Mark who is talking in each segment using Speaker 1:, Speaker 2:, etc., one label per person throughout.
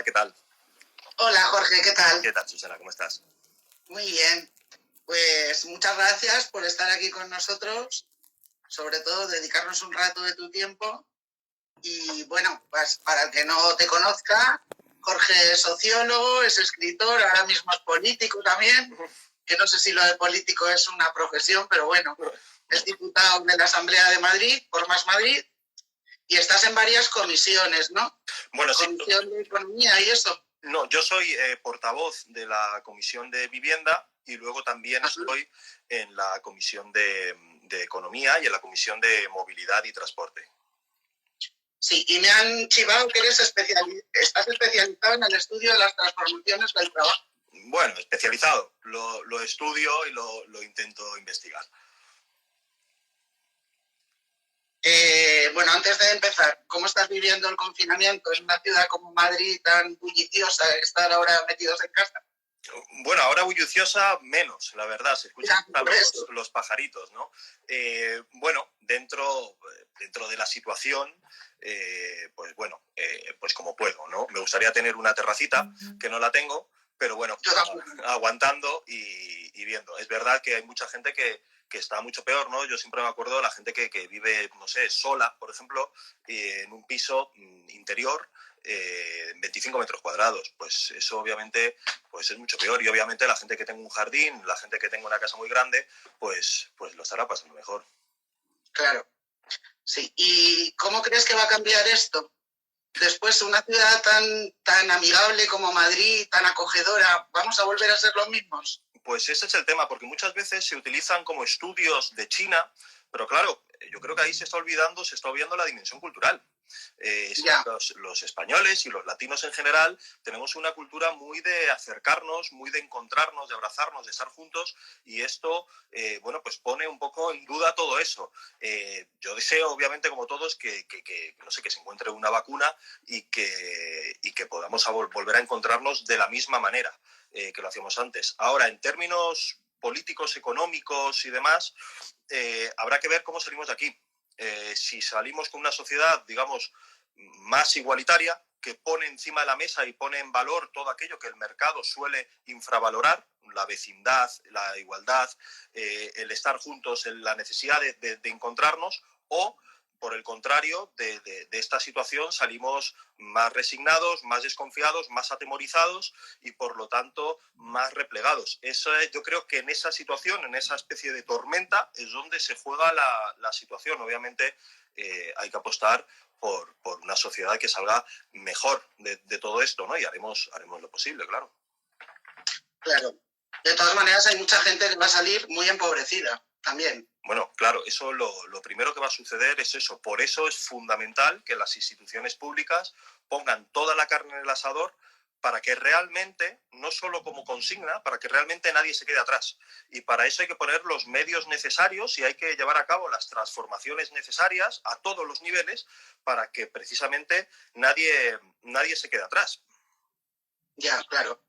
Speaker 1: ¿qué tal?
Speaker 2: Hola Jorge, ¿qué tal?
Speaker 1: ¿Qué tal, Susana? ¿Cómo estás?
Speaker 2: Muy bien. Pues muchas gracias por estar aquí con nosotros, sobre todo dedicarnos un rato de tu tiempo. Y bueno, pues para el que no te conozca, Jorge es sociólogo, es escritor, ahora mismo es político también, que no sé si lo de político es una profesión, pero bueno, es diputado de la Asamblea de Madrid, por Más Madrid, y estás en varias comisiones, ¿no?
Speaker 1: Bueno, sí.
Speaker 2: Comisión de Economía y eso.
Speaker 1: No, yo soy portavoz de la Comisión de Vivienda y luego también estoy en la Comisión de Economía y en la Comisión de Movilidad y Transporte.
Speaker 2: Sí, y me han chivado que estás especializado en el estudio de las transformaciones del trabajo.
Speaker 1: Bueno, especializado. Lo estudio y lo intento investigar.
Speaker 2: Bueno, antes de empezar, ¿cómo estás viviendo el confinamiento en una ciudad como Madrid tan bulliciosa, estar ahora metidos en casa?
Speaker 1: Bueno, ahora bulliciosa menos, la verdad, se escuchan los pajaritos, ¿no? Bueno, dentro de la situación, pues bueno, pues como puedo, ¿no? Me gustaría tener una terracita, que no la tengo, pero bueno, aguantando y viendo. Es verdad que hay mucha gente que está mucho peor, ¿no? Yo siempre me acuerdo de la gente que vive, no sé, sola, por ejemplo, en un piso interior, 25 metros cuadrados. Pues eso obviamente pues es mucho peor, y obviamente la gente que tenga un jardín, la gente que tenga una casa muy grande, pues lo estará pasando mejor.
Speaker 2: Claro, sí. ¿Y cómo crees que va a cambiar esto? Después, una ciudad tan amigable como Madrid, tan acogedora, ¿vamos a volver a ser los mismos?
Speaker 1: Pues ese es el tema, porque muchas veces se utilizan como estudios de China, pero claro, yo creo que ahí se está olvidando la dimensión cultural. Los españoles y los latinos en general tenemos una cultura muy de acercarnos, muy de encontrarnos, de abrazarnos, de estar juntos, y esto, bueno, pues pone un poco en duda todo eso. Yo deseo, obviamente, como todos, que no sé, que se encuentre una vacuna y que podamos volver a encontrarnos de la misma manera que lo hacíamos antes. Ahora, en términos políticos, económicos y demás, habrá que ver cómo salimos de aquí. Si salimos con una sociedad, digamos, más igualitaria, que pone encima de la mesa y pone en valor todo aquello que el mercado suele infravalorar, la vecindad, la igualdad, el estar juntos, la necesidad de encontrarnos, o por el contrario, de esta situación salimos más resignados, más desconfiados, más atemorizados y por lo tanto más replegados. Yo creo que en esa situación, en esa especie de tormenta, es donde se juega la situación. Obviamente hay que apostar por una sociedad que salga mejor de todo esto, ¿no? Y haremos lo posible, claro.
Speaker 2: Claro. De todas maneras, hay mucha gente que va a salir muy empobrecida también.
Speaker 1: Bueno, claro, eso lo primero que va a suceder es eso. Por eso es fundamental que las instituciones públicas pongan toda la carne en el asador para que realmente, no solo como consigna, para que realmente nadie se quede atrás. Y para eso hay que poner los medios necesarios y hay que llevar a cabo las transformaciones necesarias a todos los niveles para que precisamente nadie se quede atrás.
Speaker 2: Ya, claro.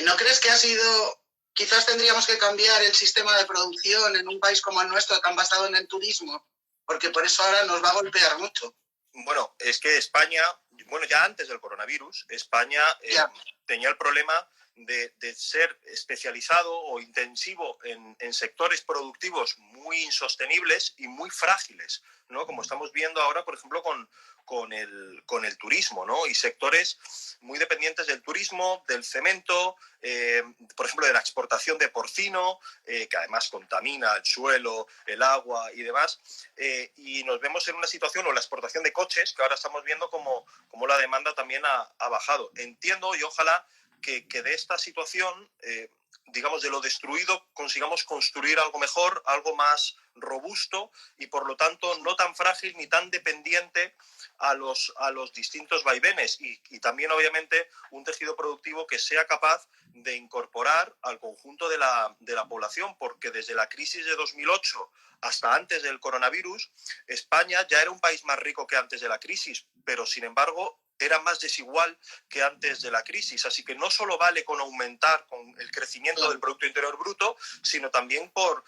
Speaker 2: ¿No crees que ha sido... Quizás tendríamos que cambiar el sistema de producción en un país como el nuestro, tan basado en el turismo? Porque por eso ahora nos va a golpear mucho.
Speaker 1: Bueno, es que España, bueno, ya antes del coronavirus, España tenía el problema de ser especializado o intensivo en sectores productivos muy insostenibles y muy frágiles, ¿no? Como estamos viendo ahora, por ejemplo, con el turismo, ¿no? Y sectores muy dependientes del turismo, del cemento, por ejemplo, de la exportación de porcino, que además contamina el suelo, el agua y demás. Y nos vemos en una situación, o la exportación de coches, que ahora estamos viendo como la demanda también ha bajado. Entiendo, y ojalá que de esta situación, digamos, de lo destruido, consigamos construir algo mejor, algo más robusto y por lo tanto no tan frágil ni tan dependiente a los distintos vaivenes, y también obviamente un tejido productivo que sea capaz de incorporar al conjunto de la población, porque desde la crisis de 2008 hasta antes del coronavirus, España ya era un país más rico que antes de la crisis, pero sin embargo era más desigual que antes de la crisis. Así que no solo vale con aumentar con el crecimiento del Producto Interior Bruto, sino también por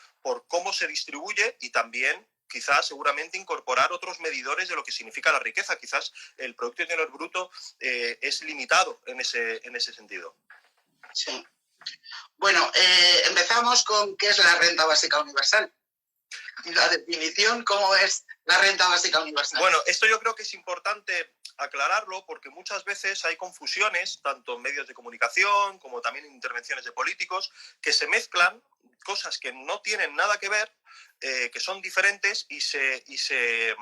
Speaker 1: cómo se distribuye y también quizás seguramente incorporar otros medidores de lo que significa la riqueza. Quizás el Producto Interior Bruto es limitado en ese sentido.
Speaker 2: Sí. Bueno, empezamos con qué es la renta básica universal. La definición, ¿cómo es la renta básica universal?
Speaker 1: Bueno, esto yo creo que es importante aclararlo porque muchas veces hay confusiones, tanto en medios de comunicación como también en intervenciones de políticos, que se mezclan cosas que no tienen nada que ver, que son diferentes y se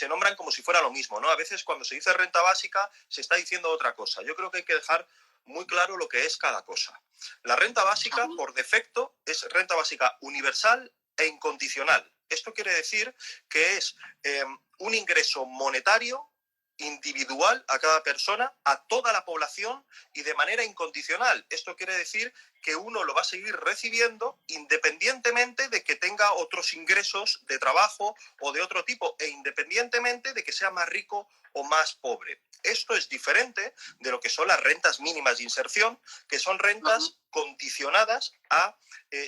Speaker 1: nombran como si fuera lo mismo, ¿no? A veces cuando se dice renta básica se está diciendo otra cosa. Yo creo que hay que dejar muy claro lo que es cada cosa. La renta básica, por defecto, es renta básica universal e incondicional. Esto quiere decir que es un ingreso monetario individual a cada persona, a toda la población y de manera incondicional. Esto quiere decir que uno lo va a seguir recibiendo independientemente de que tenga otros ingresos de trabajo o de otro tipo e independientemente de que sea más rico o más pobre. Esto es diferente de lo que son las rentas mínimas de inserción, que son rentas condicionadas a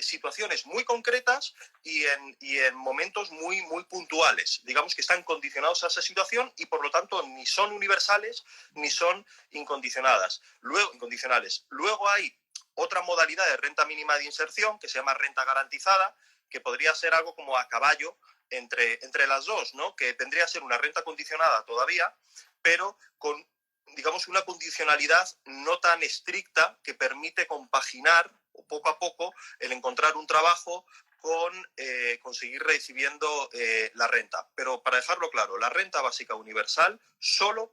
Speaker 1: situaciones muy concretas y en momentos muy, muy puntuales. Digamos que están condicionados a esa situación y por lo tanto ni son universales ni son incondicionales. Luego hay otra modalidad de renta mínima de inserción que se llama renta garantizada, que podría ser algo como a caballo entre las dos, ¿no? Que tendría que ser una renta condicionada todavía, pero con, digamos, una condicionalidad no tan estricta que permite compaginar poco a poco el encontrar un trabajo con conseguir recibiendo la renta. Pero para dejarlo claro, la renta básica solo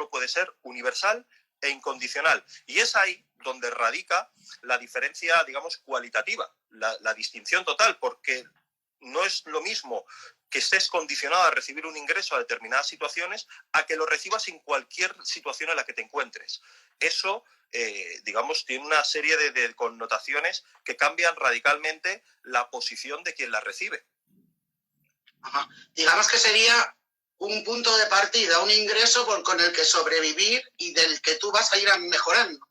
Speaker 1: puede ser universal e incondicional. Y es ahí donde radica la diferencia, digamos, cualitativa, la distinción total, porque no es lo mismo que estés condicionado a recibir un ingreso a determinadas situaciones a que lo recibas en cualquier situación en la que te encuentres. Eso, digamos, tiene una serie de connotaciones que cambian radicalmente la posición de quien la recibe.
Speaker 2: Ajá. Digamos que sería un punto de partida, un ingreso con el que sobrevivir y del que tú vas a ir mejorando.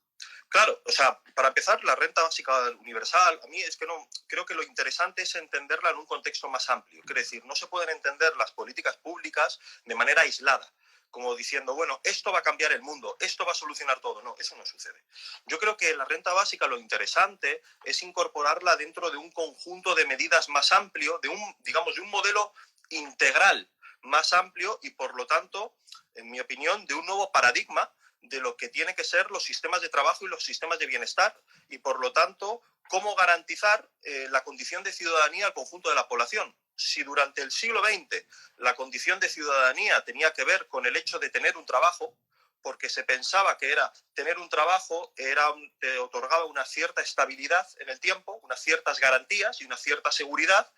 Speaker 1: Claro, o sea, para empezar, la renta básica universal, a mí es que no, creo que lo interesante es entenderla en un contexto más amplio. Quiere decir, no se pueden entender las políticas públicas de manera aislada, como diciendo, bueno, esto va a cambiar el mundo, esto va a solucionar todo. No, eso no sucede. Yo creo que la renta básica, lo interesante es incorporarla dentro de un conjunto de medidas más amplio, de un modelo integral más amplio y, por lo tanto, en mi opinión, de un nuevo paradigma de lo que tienen que ser los sistemas de trabajo y los sistemas de bienestar y, por lo tanto, cómo garantizar la condición de ciudadanía al conjunto de la población. Si durante el siglo XX la condición de ciudadanía tenía que ver con el hecho de tener un trabajo, porque se pensaba que tener un trabajo te otorgaba una cierta estabilidad en el tiempo, unas ciertas garantías y una cierta seguridad,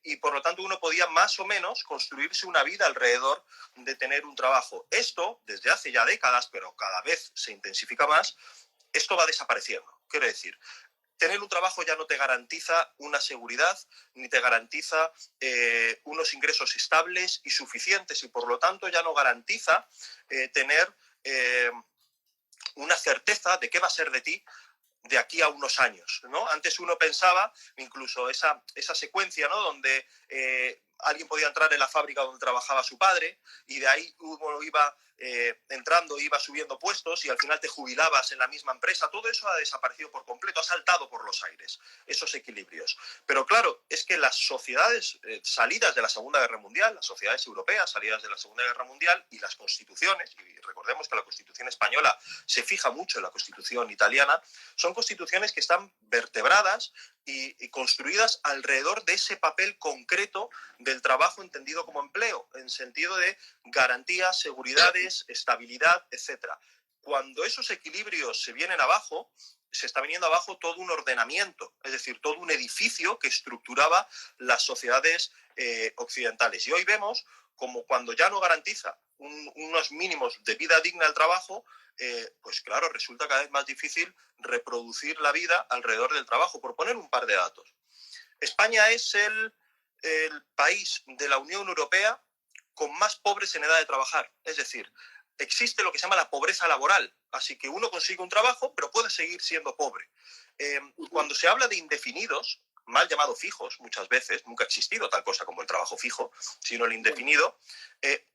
Speaker 1: y por lo tanto uno podía más o menos construirse una vida alrededor de tener un trabajo. Esto, desde hace ya décadas, pero cada vez se intensifica más, esto va desapareciendo. Quiero decir, tener un trabajo ya no te garantiza una seguridad, ni te garantiza unos ingresos estables y suficientes, y por lo tanto ya no garantiza tener una certeza de qué va a ser de ti de aquí a unos años, ¿no? Antes uno pensaba, incluso esa secuencia, ¿no? Donde alguien podía entrar en la fábrica donde trabajaba su padre y de ahí uno iba entrando, iba subiendo puestos y al final te jubilabas en la misma empresa. Todo eso ha desaparecido por completo, ha saltado por los aires, esos equilibrios. Pero claro, es que las sociedades salidas de la Segunda Guerra Mundial, las sociedades europeas salidas de la Segunda Guerra Mundial y las constituciones, y recordemos que la Constitución española se fija mucho en la Constitución italiana, son constituciones que están vertebradas y construidas alrededor de ese papel concreto del trabajo entendido como empleo, en sentido de garantías, seguridades, estabilidad, etc. Cuando esos equilibrios se vienen abajo, se está viniendo abajo todo un ordenamiento, es decir, todo un edificio que estructuraba las sociedades occidentales. Y hoy vemos como cuando ya no garantiza unos mínimos de vida digna al trabajo, pues claro, resulta cada vez más difícil reproducir la vida alrededor del trabajo. Por poner un par de datos, España es el país de la Unión Europea con más pobres en edad de trabajar. Es decir, existe lo que se llama la pobreza laboral, así que uno consigue un trabajo, pero puede seguir siendo pobre. Cuando se habla de indefinidos, mal llamado fijos muchas veces, nunca ha existido tal cosa como el trabajo fijo, sino el indefinido,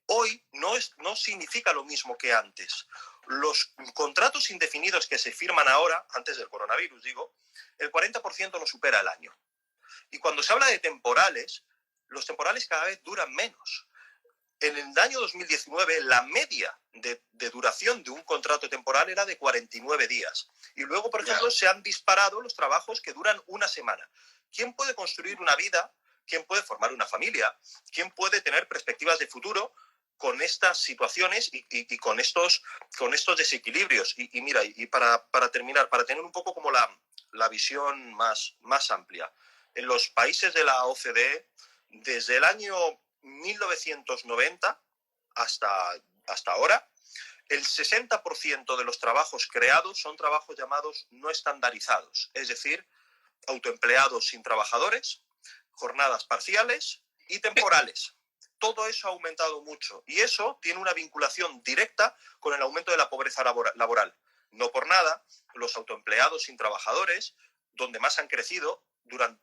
Speaker 1: hoy no significa lo mismo que antes. Los contratos indefinidos que se firman ahora, antes del coronavirus digo, el 40% lo supera el año. Y cuando se habla de temporales, los temporales cada vez duran menos. En el año 2019, la media de duración de un contrato temporal era de 49 días. Y luego, por ejemplo, se han disparado los trabajos que duran una semana. ¿Quién puede construir una vida? ¿Quién puede formar una familia? ¿Quién puede tener perspectivas de futuro con estas situaciones y con estos desequilibrios? Y mira, y para terminar, para tener un poco como la visión más amplia. En los países de la OCDE, desde el año 1990 hasta ahora, el 60% de los trabajos creados son trabajos llamados no estandarizados, es decir, autoempleados sin trabajadores, jornadas parciales y temporales. Todo eso ha aumentado mucho y eso tiene una vinculación directa con el aumento de la pobreza laboral. No por nada, los autoempleados sin trabajadores, donde más han crecido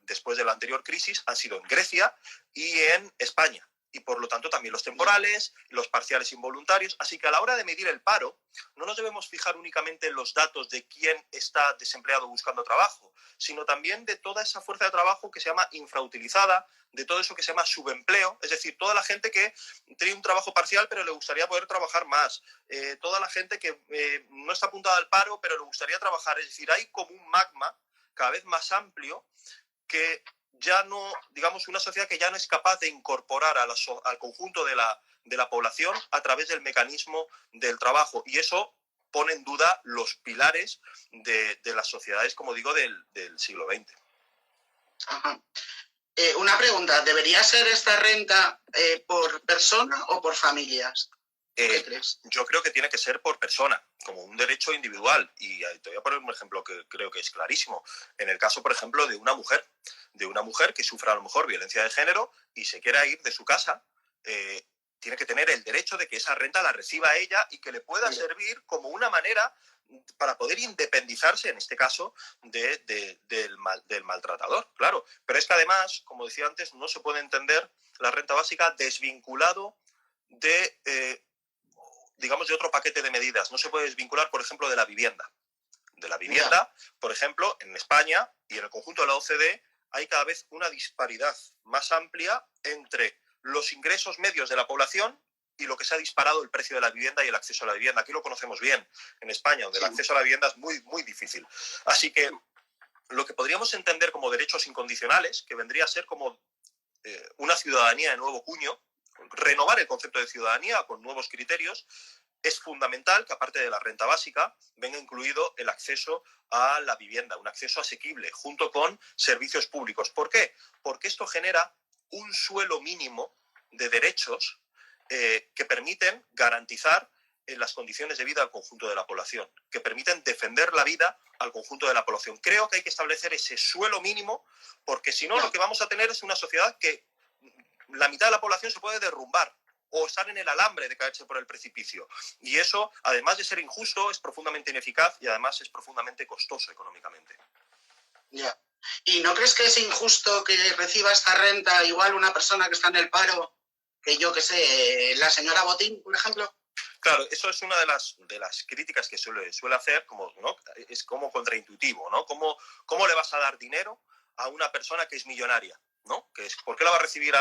Speaker 1: después de la anterior crisis, han sido en Grecia y en España. Y por lo tanto también los temporales, los parciales involuntarios. Así que a la hora de medir el paro, no nos debemos fijar únicamente en los datos de quién está desempleado buscando trabajo, sino también de toda esa fuerza de trabajo que se llama infrautilizada, de todo eso que se llama subempleo, es decir, toda la gente que tiene un trabajo parcial pero le gustaría poder trabajar más, toda la gente que no está apuntada al paro pero le gustaría trabajar. Es decir, hay como un magma cada vez más amplio que ya no, digamos, una sociedad que ya no es capaz de incorporar al conjunto de la población a través del mecanismo del trabajo. Y eso pone en duda los pilares de las sociedades, como digo, del siglo XX.
Speaker 2: Ajá. Una pregunta, ¿debería ser esta renta por persona o por familias? ¿Qué crees?
Speaker 1: Yo creo que tiene que ser por persona, como un derecho individual. Y te voy a poner un ejemplo que creo que es clarísimo. En el caso, por ejemplo, de una mujer que sufra a lo mejor violencia de género y se quiera ir de su casa, tiene que tener el derecho de que esa renta la reciba ella y que le pueda servir como una manera para poder independizarse, en este caso, del maltratador, claro. Pero es que además, como decía antes, no se puede entender la renta básica desvinculado de otro paquete de medidas. No se puede desvincular, por ejemplo, de la vivienda. Por ejemplo, en España y en el conjunto de la OCDE hay cada vez una disparidad más amplia entre los ingresos medios de la población y lo que se ha disparado el precio de la vivienda y el acceso a la vivienda. Aquí lo conocemos bien, en España, donde el acceso a la vivienda es muy, muy difícil. Así que lo que podríamos entender como derechos incondicionales, que vendría a ser como una ciudadanía de nuevo cuño, renovar el concepto de ciudadanía con nuevos criterios, es fundamental que, aparte de la renta básica, venga incluido el acceso a la vivienda, un acceso asequible, junto con servicios públicos. ¿Por qué? Porque esto genera un suelo mínimo de derechos que permiten garantizar las condiciones de vida al conjunto de la población, que permiten defender la vida al conjunto de la población. Creo que hay que establecer ese suelo mínimo, porque si no, lo que vamos a tener es una sociedad que la mitad de la población se puede derrumbar o estar en el alambre de caerse por el precipicio. Y eso, además de ser injusto, es profundamente ineficaz y además es profundamente costoso económicamente.
Speaker 2: Ya. ¿Y no crees que es injusto que reciba esta renta igual una persona que está en el paro, que yo que sé, la señora Botín, por ejemplo?
Speaker 1: Claro, eso es una de las críticas que suele hacer, ¿no? Es como contraintuitivo, ¿no? ¿Cómo le vas a dar dinero a una persona que es millonaria? ¿No? ¿Por qué la va a recibir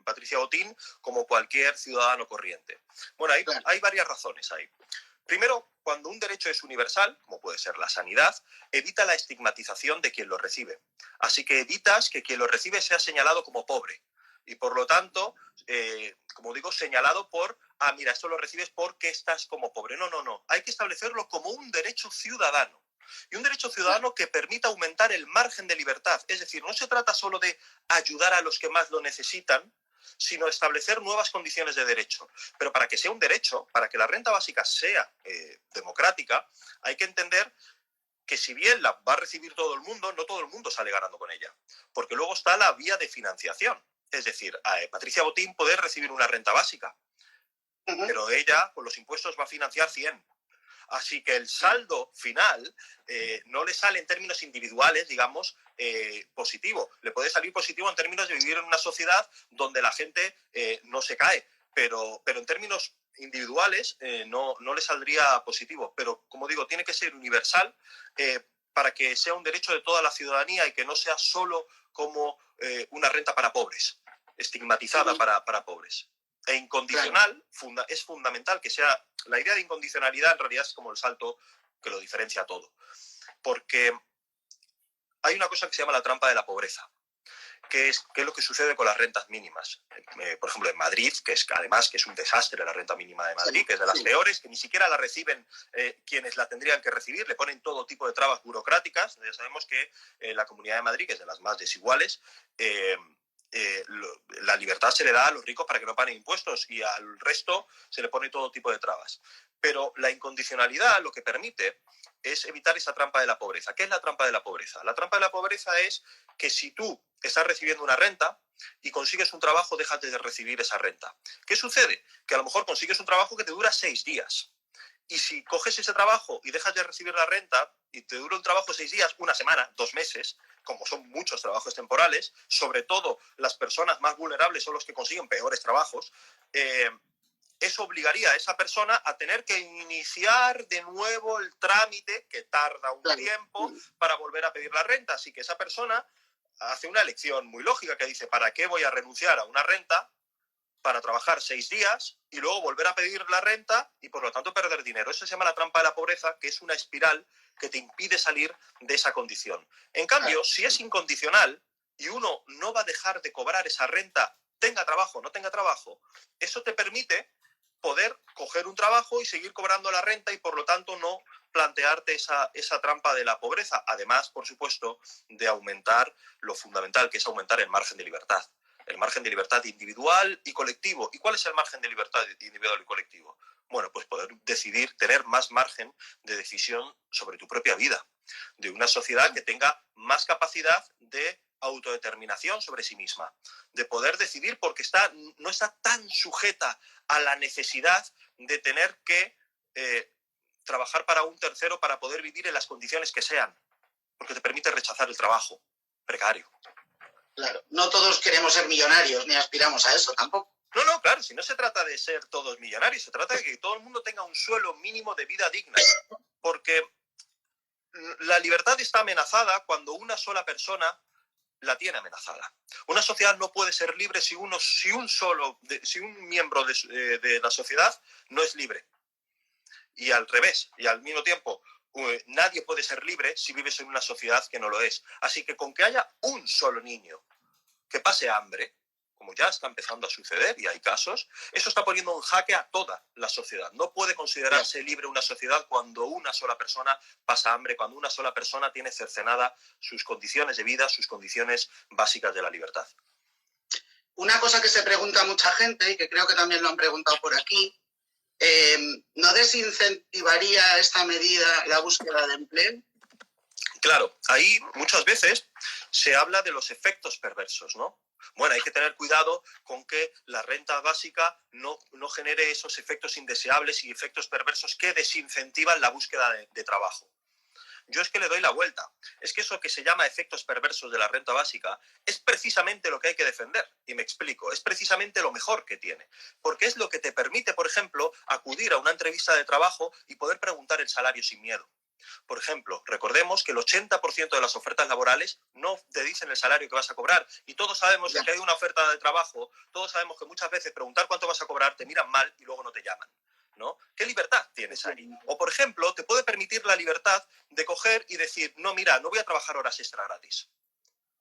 Speaker 1: Patricia Botín como cualquier ciudadano corriente? Bueno, hay varias razones ahí. Primero, cuando un derecho es universal, como puede ser la sanidad, evita la estigmatización de quien lo recibe. Así que evitas que quien lo recibe sea señalado como pobre. Y por lo tanto, como digo, señalado por, mira, esto lo recibes porque estás como pobre. No. Hay que establecerlo como un derecho ciudadano. Y un derecho ciudadano que permita aumentar el margen de libertad. Es decir, no se trata solo de ayudar a los que más lo necesitan, sino establecer nuevas condiciones de derecho. Pero para que sea un derecho, para que la renta básica sea democrática, hay que entender que si bien la va a recibir todo el mundo, no todo el mundo sale ganando con ella. Porque luego está la vía de financiación. Es decir, Patricia Botín puede recibir una renta básica, pero ella con los impuestos va a financiar 100. Así que el saldo final no le sale en términos individuales, digamos, positivo. Le puede salir positivo en términos de vivir en una sociedad donde la gente no se cae, pero en términos individuales no le saldría positivo. Pero, como digo, tiene que ser universal para que sea un derecho de toda la ciudadanía y que no sea solo como una renta para pobres, estigmatizada para pobres. E incondicional, es fundamental que sea... La idea de incondicionalidad en realidad es como el salto que lo diferencia todo. Porque hay una cosa que se llama la trampa de la pobreza, que es lo que sucede con las rentas mínimas. Por ejemplo, en Madrid, que es un desastre la renta mínima de Madrid, que es de las peores, que ni siquiera la reciben quienes la tendrían que recibir, le ponen todo tipo de trabas burocráticas. Ya sabemos que la Comunidad de Madrid, que es de las más desiguales, la libertad se le da a los ricos para que no paguen impuestos y al resto se le pone todo tipo de trabas. Pero la incondicionalidad lo que permite es evitar esa trampa de la pobreza. ¿Qué es la trampa de la pobreza? La trampa de la pobreza es que si tú estás recibiendo una renta y consigues un trabajo, dejas de recibir esa renta. ¿Qué sucede? Que a lo mejor consigues un trabajo que te dura 6 días. Y si coges ese trabajo y dejas de recibir la renta y te dura un trabajo 6 días, una semana, 2 meses, como son muchos trabajos temporales, sobre todo las personas más vulnerables son los que consiguen peores trabajos, eso obligaría a esa persona a tener que iniciar de nuevo el trámite, que tarda un tiempo, para volver a pedir la renta. Así que esa persona hace una elección muy lógica que dice, ¿para qué voy a renunciar a una renta para trabajar 6 días y luego volver a pedir la renta y por lo tanto perder dinero? Eso se llama la trampa de la pobreza, que es una espiral que te impide salir de esa condición. En cambio, si es incondicional y uno no va a dejar de cobrar esa renta, tenga trabajo o no tenga trabajo, eso te permite poder coger un trabajo y seguir cobrando la renta y por lo tanto no plantearte esa trampa de la pobreza. Además, por supuesto, de aumentar lo fundamental, que es aumentar el margen de libertad. El margen de libertad individual y colectivo. ¿Y cuál es el margen de libertad individual y colectivo? Bueno, pues poder decidir, tener más margen de decisión sobre tu propia vida. De una sociedad que tenga más capacidad de autodeterminación sobre sí misma. De poder decidir porque no está tan sujeta a la necesidad de tener que trabajar para un tercero para poder vivir en las condiciones que sean. Porque te permite rechazar el trabajo precario.
Speaker 2: Claro, no todos queremos ser millonarios, ni aspiramos a eso tampoco.
Speaker 1: No, claro, si no se trata de ser todos millonarios, se trata de que todo el mundo tenga un suelo mínimo de vida digna. Porque la libertad está amenazada cuando una sola persona la tiene amenazada. Una sociedad no puede ser libre si un miembro de la sociedad no es libre. Y al revés, y al mismo tiempo, nadie puede ser libre si vives en una sociedad que no lo es. Así que con que haya un solo niño que pase hambre, como ya está empezando a suceder y hay casos, eso está poniendo en jaque a toda la sociedad. No puede considerarse libre una sociedad cuando una sola persona pasa hambre, cuando una sola persona tiene cercenada sus condiciones de vida, sus condiciones básicas de la libertad.
Speaker 2: Una cosa que se pregunta mucha gente, y que creo que también lo han preguntado por aquí, ¿no desincentivaría esta medida la búsqueda de empleo?
Speaker 1: Claro, ahí muchas veces se habla de los efectos perversos, ¿no? Bueno, hay que tener cuidado con que la renta básica no genere esos efectos indeseables y efectos perversos que desincentivan la búsqueda de trabajo. Yo es que le doy la vuelta. Es que eso que se llama efectos perversos de la renta básica es precisamente lo que hay que defender. Y me explico, es precisamente lo mejor que tiene. Porque es lo que te permite, por ejemplo, acudir a una entrevista de trabajo y poder preguntar el salario sin miedo. Por ejemplo, recordemos que el 80% de las ofertas laborales no te dicen el salario que vas a cobrar. Y todos sabemos que hay una oferta de trabajo, todos sabemos que muchas veces preguntar cuánto vas a cobrar te miran mal y luego no te llaman, ¿no? ¿Qué libertad tienes ahí? O, por ejemplo, te puede permitir la libertad de coger y decir, no, mira, no voy a trabajar horas extra gratis.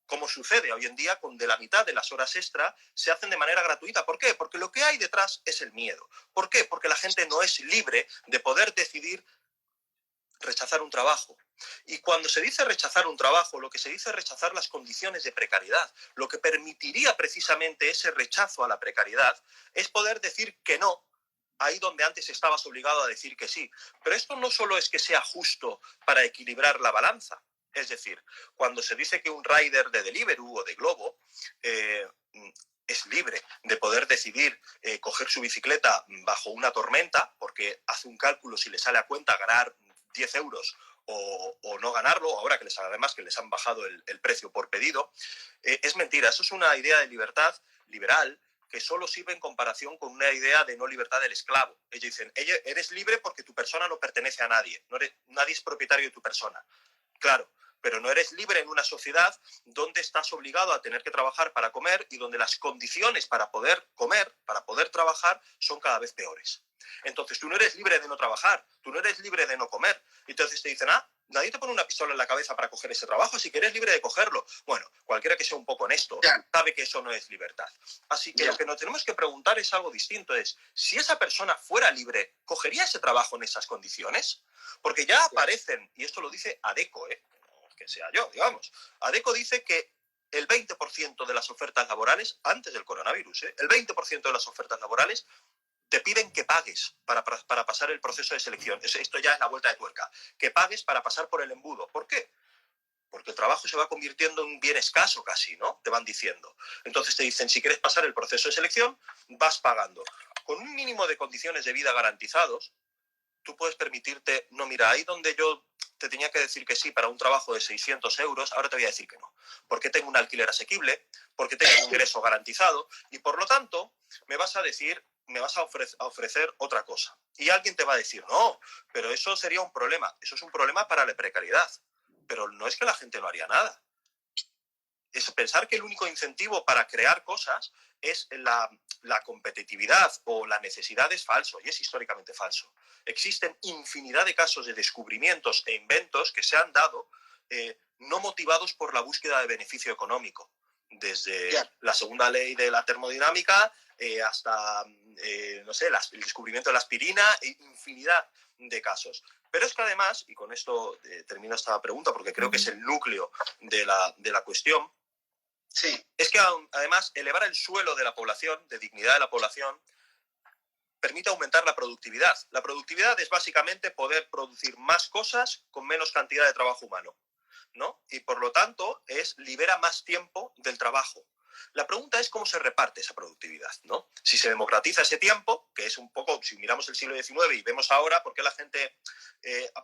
Speaker 1: Como sucede hoy en día, de la mitad de las horas extra se hacen de manera gratuita. ¿Por qué? Porque lo que hay detrás es el miedo. ¿Por qué? Porque la gente no es libre de poder decidir rechazar un trabajo. Y cuando se dice rechazar un trabajo, lo que se dice es rechazar las condiciones de precariedad. Lo que permitiría precisamente ese rechazo a la precariedad es poder decir que no, ahí donde antes estabas obligado a decir que sí. Pero esto no solo es que sea justo para equilibrar la balanza. Es decir, cuando se dice que un rider de Deliveroo o de Globo es libre de poder decidir coger su bicicleta bajo una tormenta, porque hace un cálculo si le sale a cuenta ganar 10 euros o no ganarlo, ahora que además que les han bajado el precio por pedido. Es mentira, eso es una idea de libertad liberal que solo sirve en comparación con una idea de no libertad del esclavo. Ellos dicen, eres libre porque tu persona no pertenece a nadie, nadie es propietario de tu persona. Claro, pero no eres libre en una sociedad donde estás obligado a tener que trabajar para comer y donde las condiciones para poder comer, para poder trabajar, son cada vez peores. Entonces tú no eres libre de no trabajar, tú no eres libre de no comer. Entonces te dicen, nadie te pone una pistola en la cabeza para coger ese trabajo, así que eres libre de cogerlo. Bueno, cualquiera que sea un poco honesto sabe que eso no es libertad. Así que lo que nos tenemos que preguntar es algo distinto, es si esa persona fuera libre, ¿cogería ese trabajo en esas condiciones? Porque ya aparecen, y esto lo dice Adecco, que sea yo, digamos. Adecco dice que el 20% de las ofertas laborales, antes del coronavirus, el 20% de las ofertas laborales te piden que pagues para pasar el proceso de selección. Esto ya es la vuelta de tuerca. Que pagues para pasar por el embudo. ¿Por qué? Porque el trabajo se va convirtiendo en un bien escaso casi, ¿no? Te van diciendo. Entonces te dicen, si quieres pasar el proceso de selección, vas pagando. Con un mínimo de condiciones de vida garantizados, tú puedes permitirte, no, mira, ahí donde yo te tenía que decir que sí para un trabajo de 600 euros, ahora te voy a decir que no. Porque tengo un alquiler asequible, porque tengo un ingreso garantizado y por lo tanto me vas a ofrecer otra cosa. Y alguien te va a decir, no, pero eso sería un problema. Eso es un problema para la precariedad. Pero no es que la gente no haría nada. Es pensar que el único incentivo para crear cosas es la competitividad o la necesidad es falso y es históricamente falso. Existen infinidad de casos de descubrimientos e inventos que se han dado no motivados por la búsqueda de beneficio económico. Desde la segunda ley de la termodinámica hasta, no sé, el descubrimiento de la aspirina e infinidad de casos. Pero es que además, y con esto termino esta pregunta porque creo que es el núcleo de la cuestión,
Speaker 2: sí,
Speaker 1: es que además elevar el suelo de la población, de dignidad de la población, permite aumentar la productividad. La productividad es básicamente poder producir más cosas con menos cantidad de trabajo humano, ¿no? Y por lo tanto libera más tiempo del trabajo. La pregunta es cómo se reparte esa productividad, ¿no? Si se democratiza ese tiempo, que es un poco, si miramos el siglo XIX y vemos ahora por qué la gente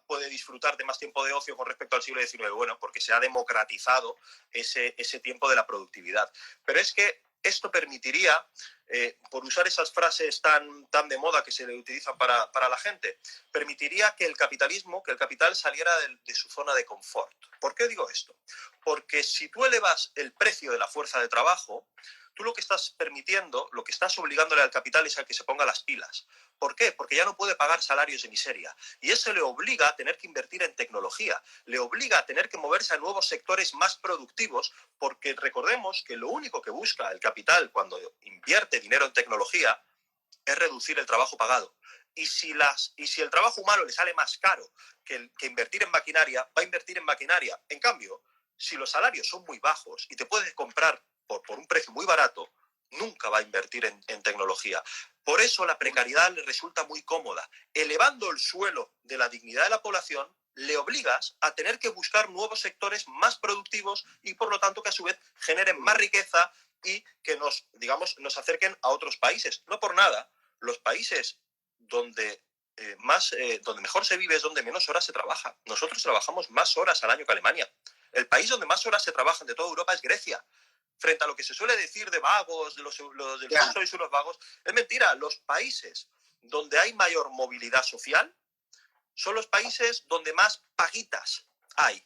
Speaker 1: puede disfrutar de más tiempo de ocio con respecto al siglo XIX, bueno, porque se ha democratizado ese tiempo de la productividad. Pero es que esto permitiría, por usar esas frases tan de moda que se le utilizan para la gente, permitiría que el capital saliera de su zona de confort. ¿Por qué digo esto? Porque si tú elevas el precio de la fuerza de trabajo, tú lo que estás permitiendo, lo que estás obligándole al capital es a que se ponga las pilas. ¿Por qué? Porque ya no puede pagar salarios de miseria. Y eso le obliga a tener que invertir en tecnología, le obliga a tener que moverse a nuevos sectores más productivos, porque recordemos que lo único que busca el capital cuando invierte dinero en tecnología es reducir el trabajo pagado. Y si el trabajo humano le sale más caro que invertir en maquinaria, va a invertir en maquinaria. En cambio, si los salarios son muy bajos y te puedes comprar por un precio muy barato, nunca va a invertir en tecnología. Por eso la precariedad le resulta muy cómoda. Elevando el suelo de la dignidad de la población, le obligas a tener que buscar nuevos sectores más productivos y, por lo tanto, que a su vez generen más riqueza y que nos acerquen a otros países. No por nada, los países donde mejor se vive es donde menos horas se trabaja. Nosotros trabajamos más horas al año que Alemania. El país donde más horas se trabajan de toda Europa es Grecia. Frente a lo que se suele decir de vagos, de los sois unos vagos, es mentira. Los países donde hay mayor movilidad social son los países donde más paguitas hay,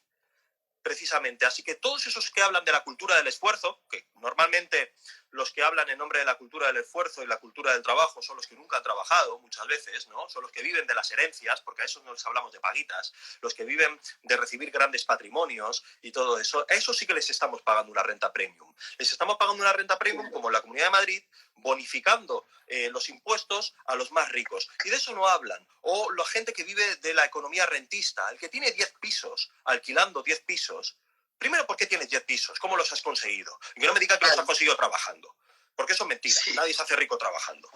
Speaker 1: precisamente. Así que todos esos que hablan de la cultura del esfuerzo, que normalmente los que hablan en nombre de la cultura del esfuerzo y la cultura del trabajo son los que nunca han trabajado muchas veces, ¿no? Son los que viven de las herencias, porque a esos no les hablamos de paguitas, los que viven de recibir grandes patrimonios y todo eso, a eso sí que les estamos pagando una renta premium. Les estamos pagando una renta premium como en la Comunidad de Madrid, bonificando los impuestos a los más ricos. Y de eso no hablan. O la gente que vive de la economía rentista, el que tiene 10 pisos, alquilando 10 pisos. Primero, ¿por qué tienes 10 pisos? ¿Cómo los has conseguido? Y que no me digas que los has conseguido trabajando. Porque eso es mentira. Sí. Nadie se hace rico trabajando.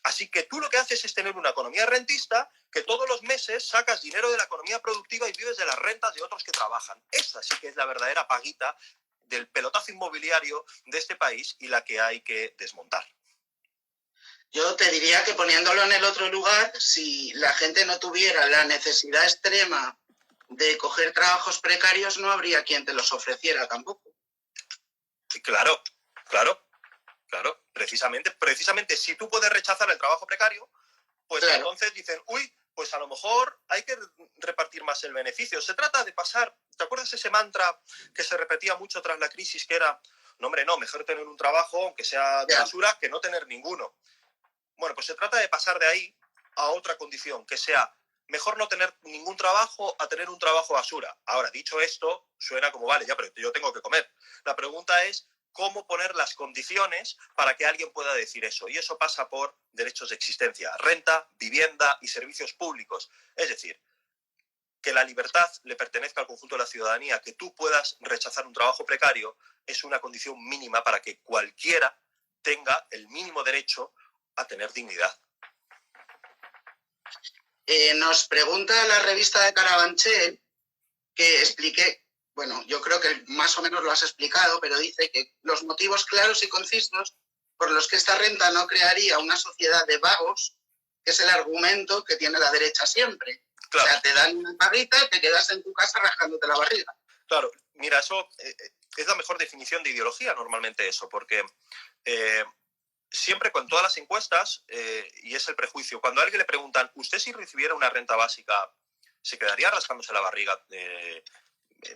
Speaker 1: Así que tú lo que haces es tener una economía rentista que todos los meses sacas dinero de la economía productiva y vives de las rentas de otros que trabajan. Esa sí que es la verdadera paguita del pelotazo inmobiliario de este país y la que hay que desmontar.
Speaker 2: Yo te diría que poniéndolo en el otro lugar, si la gente no tuviera la necesidad extrema de coger trabajos precarios, no habría quien te los ofreciera tampoco.
Speaker 1: Claro. Precisamente si tú puedes rechazar el trabajo precario, pues claro, entonces dicen, uy, pues a lo mejor hay que repartir más el beneficio. Se trata de pasar, ¿te acuerdas ese mantra que se repetía mucho tras la crisis que era, no hombre, no, mejor tener un trabajo, aunque sea de basura, que no tener ninguno? Bueno, pues se trata de pasar de ahí a otra condición, que sea mejor no tener ningún trabajo a tener un trabajo basura. Ahora, dicho esto, suena como, vale, ya, pero yo tengo que comer. La pregunta es cómo poner las condiciones para que alguien pueda decir eso. Y eso pasa por derechos de existencia, renta, vivienda y servicios públicos. Es decir, que la libertad le pertenezca al conjunto de la ciudadanía, que tú puedas rechazar un trabajo precario, es una condición mínima para que cualquiera tenga el mínimo derecho a tener dignidad.
Speaker 2: Nos pregunta la revista de Carabanchel que explique, bueno, yo creo que más o menos lo has explicado, pero dice que los motivos claros y concisos por los que esta renta no crearía una sociedad de vagos, que es el argumento que tiene la derecha siempre. Claro. O sea, te dan una paguita y te quedas en tu casa rajándote la barriga.
Speaker 1: Claro, mira, eso es la mejor definición de ideología normalmente eso, porque siempre con todas las encuestas, y es el prejuicio, cuando a alguien le preguntan, ¿usted si recibiera una renta básica se quedaría rascándose la barriga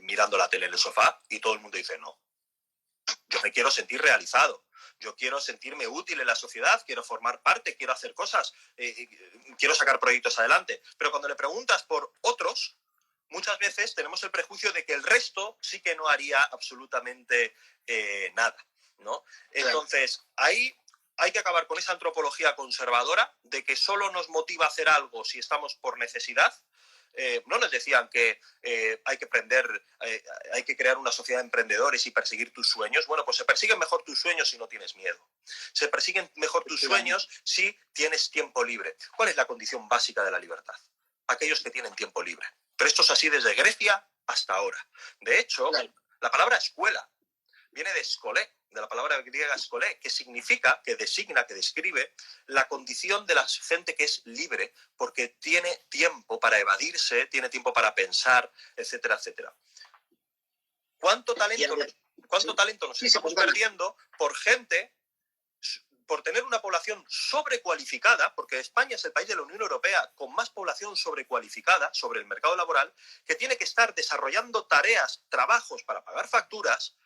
Speaker 1: mirando la tele en el sofá? Y todo el mundo dice no. Yo me quiero sentir realizado, yo quiero sentirme útil en la sociedad, quiero formar parte, quiero hacer cosas, quiero sacar proyectos adelante. Pero cuando le preguntas por otros, muchas veces tenemos el prejuicio de que el resto sí que no haría absolutamente nada, ¿no? Entonces, ahí hay que acabar con esa antropología conservadora de que solo nos motiva a hacer algo si estamos por necesidad. No nos decían que hay que crear una sociedad de emprendedores y perseguir tus sueños. Bueno, pues se persiguen mejor tus sueños si no tienes miedo. Se persiguen mejor tus sueños si tienes tiempo libre. ¿Cuál es la condición básica de la libertad? Aquellos que tienen tiempo libre. Pero esto es así desde Grecia hasta ahora. De hecho, la palabra escuela viene de escolé, de la palabra griega escolé, que significa, que designa, que describe la condición de la gente que es libre, porque tiene tiempo para evadirse, tiene tiempo para pensar, etcétera, etcétera. ¿Cuánto talento nos estamos perdiendo por gente, por tener una población sobrecualificada, porque España es el país de la Unión Europea con más población sobrecualificada sobre el mercado laboral, que tiene que estar desarrollando tareas, trabajos para pagar facturas,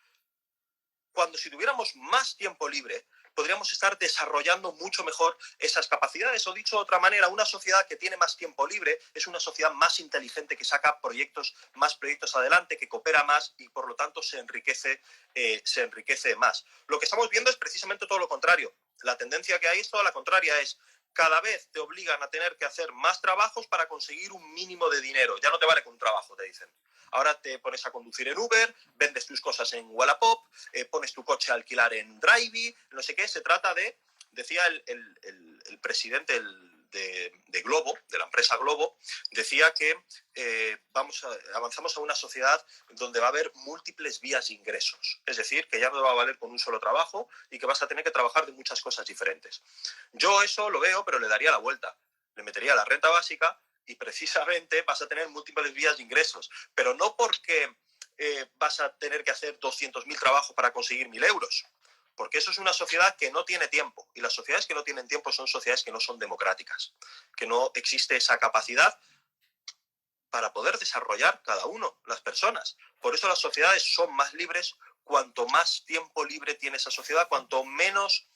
Speaker 1: cuando si tuviéramos más tiempo libre, podríamos estar desarrollando mucho mejor esas capacidades. O dicho de otra manera, una sociedad que tiene más tiempo libre es una sociedad más inteligente, que saca más proyectos adelante, que coopera más y por lo tanto se enriquece más. Lo que estamos viendo es precisamente todo lo contrario. La tendencia que hay es toda la contraria, es cada vez te obligan a tener que hacer más trabajos para conseguir un mínimo de dinero. Ya no te vale con un trabajo, te dicen. Ahora te pones a conducir en Uber, vendes tus cosas en Wallapop, pones tu coche a alquilar en Drivey, no sé qué. Se trata de, decía el presidente de Globo, de la empresa Globo, decía que avanzamos a una sociedad donde va a haber múltiples vías de ingresos. Es decir, que ya no va a valer con un solo trabajo y que vas a tener que trabajar de muchas cosas diferentes. Yo eso lo veo, pero le daría la vuelta. Le metería la renta básica y precisamente vas a tener múltiples vías de ingresos, pero no porque vas a tener que hacer 200.000 trabajos para conseguir 1.000 euros, porque eso es una sociedad que no tiene tiempo, y las sociedades que no tienen tiempo son sociedades que no son democráticas, que no existe esa capacidad para poder desarrollar cada uno, las personas. Por eso las sociedades son más libres cuanto más tiempo libre tiene esa sociedad, cuanto menos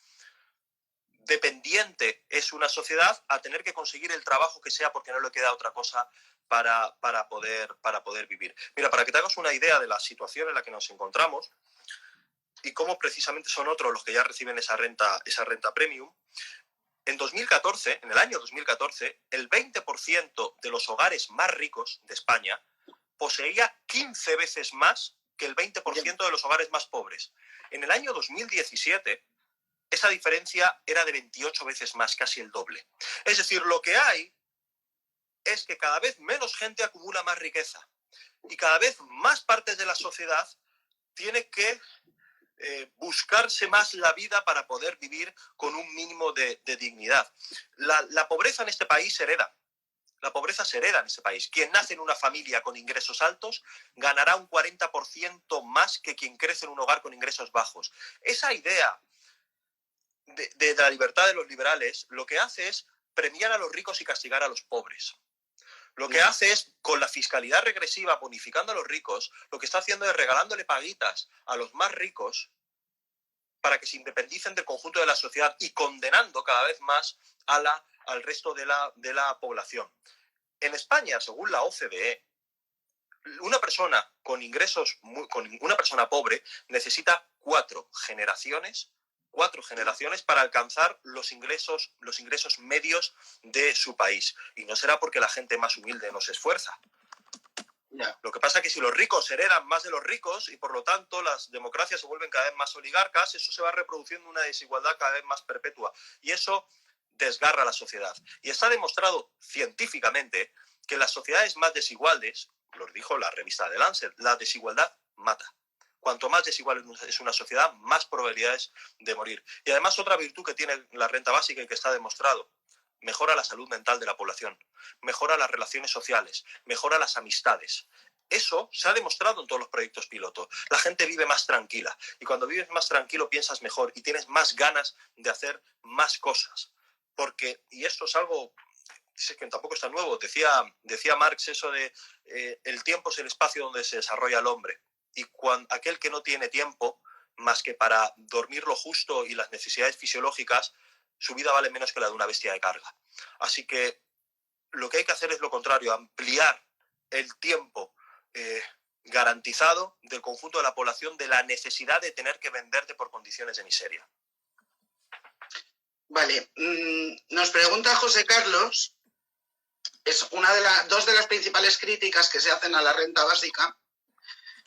Speaker 1: dependiente es una sociedad a tener que conseguir el trabajo que sea porque no le queda otra cosa para poder vivir. Mira, para que te hagas una idea de la situación en la que nos encontramos y cómo precisamente son otros los que ya reciben esa renta premium, en el año 2014, el 20% de los hogares más ricos de España poseía 15 veces más que el 20% de los hogares más pobres. En el año 2017, esa diferencia era de 28 veces más, casi el doble. Es decir, lo que hay es que cada vez menos gente acumula más riqueza y cada vez más partes de la sociedad tiene que buscarse más la vida para poder vivir con un mínimo de dignidad. La pobreza en este país se hereda. La pobreza se hereda en este país. Quien nace en una familia con ingresos altos ganará un 40% más que quien crece en un hogar con ingresos bajos. Esa idea de la libertad de los liberales lo que hace es premiar a los ricos y castigar a los pobres. Lo que hace es, con la fiscalidad regresiva, bonificando a los ricos, lo que está haciendo es regalándole paguitas a los más ricos para que se independicen del conjunto de la sociedad y condenando cada vez más al resto de la población. En España, según la OCDE, una persona con ingresos, una persona pobre necesita 4 generaciones para alcanzar los ingresos medios de su país. Y no será porque la gente más humilde no se esfuerza. Yeah. Lo que pasa es que si los ricos heredan más de los ricos y por lo tanto las democracias se vuelven cada vez más oligarcas, eso se va reproduciendo una desigualdad cada vez más perpetua. Y eso desgarra a la sociedad. Y está demostrado científicamente que las sociedades más desiguales, lo dijo la revista The Lancet, la desigualdad mata. Cuanto más desigual es una sociedad, más probabilidades de morir. Y además otra virtud que tiene la renta básica y que está demostrado: mejora la salud mental de la población, mejora las relaciones sociales, mejora las amistades. Eso se ha demostrado en todos los proyectos piloto. La gente vive más tranquila y cuando vives más tranquilo piensas mejor y tienes más ganas de hacer más cosas. Porque, y esto es algo que tampoco está nuevo, decía Marx eso de el tiempo es el espacio donde se desarrolla el hombre. Y aquel que no tiene tiempo más que para dormir lo justo y las necesidades fisiológicas, su vida vale menos que la de una bestia de carga. Así que lo que hay que hacer es lo contrario, ampliar el tiempo garantizado del conjunto de la población de la necesidad de tener que venderte por condiciones de miseria.
Speaker 2: Vale, nos pregunta José Carlos, es dos de las principales críticas que se hacen a la renta básica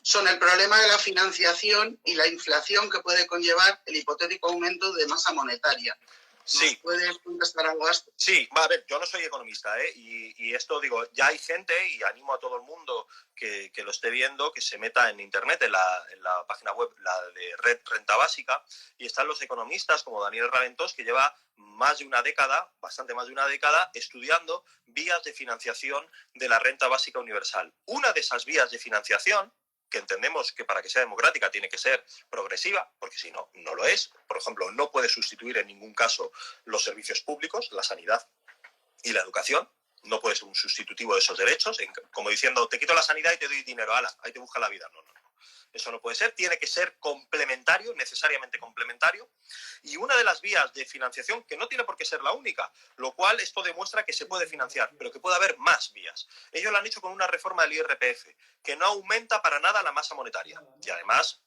Speaker 2: son el problema de la financiación y la inflación que puede conllevar el hipotético aumento de masa monetaria.
Speaker 1: Sí.
Speaker 2: ¿Puedes contestar algo a esto?
Speaker 1: Sí, a ver, yo no soy economista, y esto digo, ya hay gente, y animo a todo el mundo que lo esté viendo, que se meta en internet, en la página web, la de Red Renta Básica, y están los economistas como Daniel Raventós, que lleva más de una década, bastante más de una década, estudiando vías de financiación de la renta básica universal. Una de esas vías de financiación, que entendemos que para que sea democrática tiene que ser progresiva, porque si no, no lo es. Por ejemplo, no puede sustituir en ningún caso los servicios públicos, la sanidad y la educación. No puede ser un sustitutivo de esos derechos, como diciendo, te quito la sanidad y te doy dinero, ala, ahí te busca la vida. No. Eso no puede ser, tiene que ser complementario, necesariamente complementario. Y una de las vías de financiación, que no tiene por qué ser la única, lo cual esto demuestra que se puede financiar, pero que puede haber más vías. Ellos lo han hecho con una reforma del IRPF, que no aumenta para nada la masa monetaria. Y además,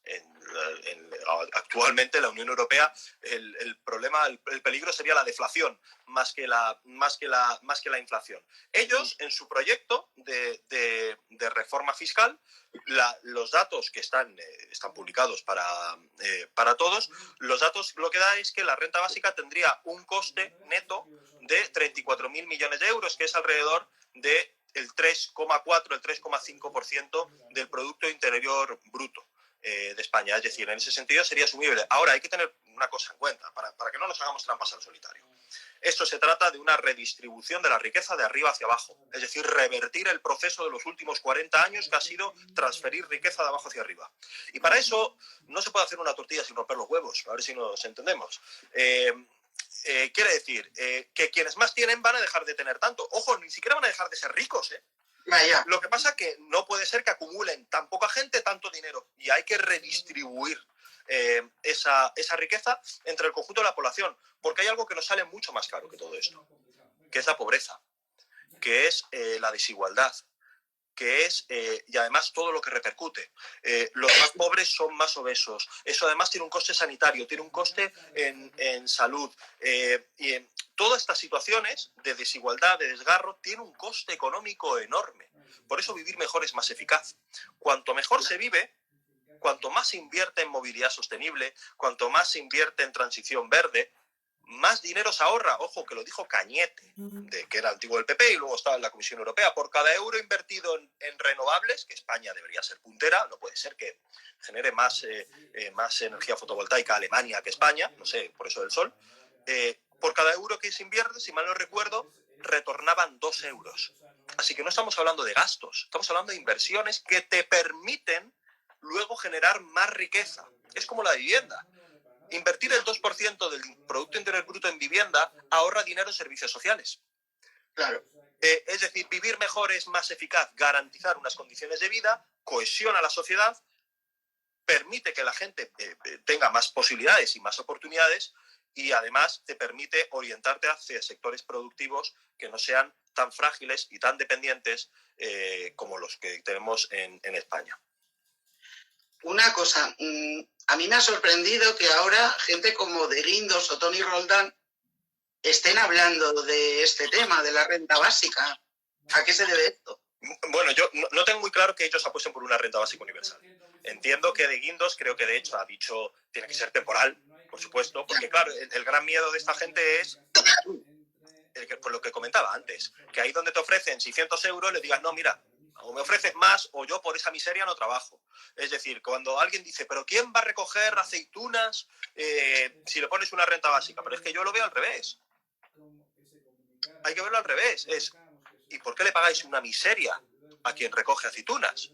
Speaker 1: actualmente en la Unión Europea, el peligro sería la deflación, más que la inflación. Ellos, en su proyecto de reforma fiscal, los datos que están publicados para todos, los datos lo que da es que la renta básica tendría un coste neto de 34.000 millones de euros, que es alrededor del 3,4, el 3,5% del Producto Interior Bruto de España. Es decir, en ese sentido sería asumible. Ahora, hay que tener una cosa en cuenta, para que no nos hagamos trampas al solitario. Esto se trata de una redistribución de la riqueza de arriba hacia abajo, es decir, revertir el proceso de los últimos 40 años que ha sido transferir riqueza de abajo hacia arriba. Y para eso no se puede hacer una tortilla sin romper los huevos, a ver si nos entendemos. Quiere decir que quienes más tienen van a dejar de tener tanto. Ojo, ni siquiera van a dejar de ser ricos,
Speaker 2: Vaya.
Speaker 1: Lo que pasa es que no puede ser que acumulen tan poca gente tanto dinero y hay que redistribuir esa riqueza entre el conjunto de la población, porque hay algo que nos sale mucho más caro que todo esto, que es la pobreza, que es la desigualdad, que es, y además todo lo que repercute. Los más pobres son más obesos. Eso además tiene un coste sanitario, tiene un coste en salud. Y en todas estas situaciones de desigualdad, de desgarro, tiene un coste económico enorme. Por eso vivir mejor es más eficaz. Cuanto mejor se vive, cuanto más se invierte en movilidad sostenible, cuanto más se invierte en transición verde, más dinero se ahorra. Ojo, que lo dijo Cañete, que era antiguo del PP y luego estaba en la Comisión Europea. Por cada euro invertido en renovables, que España debería ser puntera, no puede ser que genere más energía fotovoltaica Alemania que España, no sé, por eso del sol. Por cada euro que se invierte, si mal no recuerdo, retornaban 2 euros. Así que no estamos hablando de gastos, estamos hablando de inversiones que te permiten luego generar más riqueza. Es como la vivienda. Invertir el 2% del Producto Interior Bruto en vivienda ahorra dinero en servicios sociales.
Speaker 2: Claro.
Speaker 1: Es decir, vivir mejor es más eficaz, garantizar unas condiciones de vida, cohesiona la sociedad, permite que la gente tenga más posibilidades y más oportunidades y además te permite orientarte hacia sectores productivos que no sean tan frágiles y tan dependientes como los que tenemos en España.
Speaker 2: Una cosa, a mí me ha sorprendido que ahora gente como De Guindos o Toni Roldán estén hablando de este tema, de la renta básica. ¿A qué se debe esto?
Speaker 1: Bueno, yo no tengo muy claro que ellos apuesten por una renta básica universal. Entiendo que De Guindos, creo que de hecho ha dicho, tiene que ser temporal, por supuesto, porque claro, el gran miedo de esta gente es, por lo que comentaba antes, que ahí donde te ofrecen 600 euros le digas, no, mira, o me ofreces más o yo por esa miseria no trabajo. Es decir, cuando alguien dice, pero ¿quién va a recoger aceitunas si le pones una renta básica? Pero es que yo lo veo al revés. Hay que verlo al revés. ¿Y por qué le pagáis una miseria a quien recoge aceitunas?